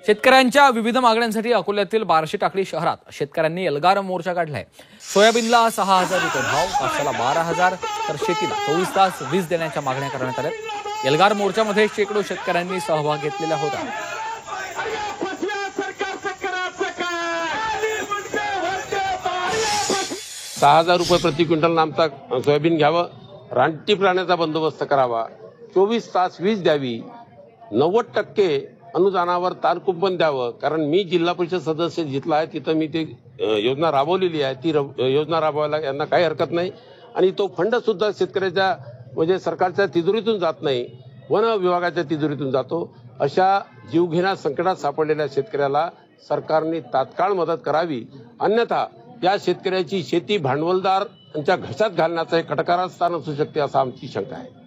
शेतकऱ्यांच्या विविध मागण्यांसाठी अकोल्यातील बार्शी टाकळी शहरात शेतकऱ्यांनी एल्गार मोर्चा काढलाय। सोयाबीनला 6,000 रुपये भाव, कापसाला 12,000 तर शेतीला 24 तास वीज देण्याच्या मागण्या करण्यात आल्या। एल्गार मोर्चामध्ये शेकडो शेतकऱ्यांनी सहभाग घेतलेला होता। 6,000 रुपये प्रति क्विंटल नामचा सोयाबीन घ्यावं, रानटी प्राण्याचा बंदोबस्त करावा, 24 तास वीज द्यावी, 90% अनुदानावर तारकुंपण द्यावं। कारण मी जिल्हा परिषद सदस्य जिथला आहे तिथं मी ती योजना राबवलेली आहे, ती योजना राबवायला यांना काही हरकत नाही। आणि तो फंड सुद्धा शेतकऱ्याच्या म्हणजे सरकारच्या तिजोरीतून जात नाही, वन विभागाच्या तिजोरीतून जातो। अशा जीवघेण्या संकटात सापडलेल्या शेतकऱ्याला सरकारने तात्काळ मदत करावी, अन्यथा या शेतकऱ्याची शेती भांडवलदार यांच्या घशात घालण्याचं एक कटकारस्थान असू शकते, असं आमची शंका आहे।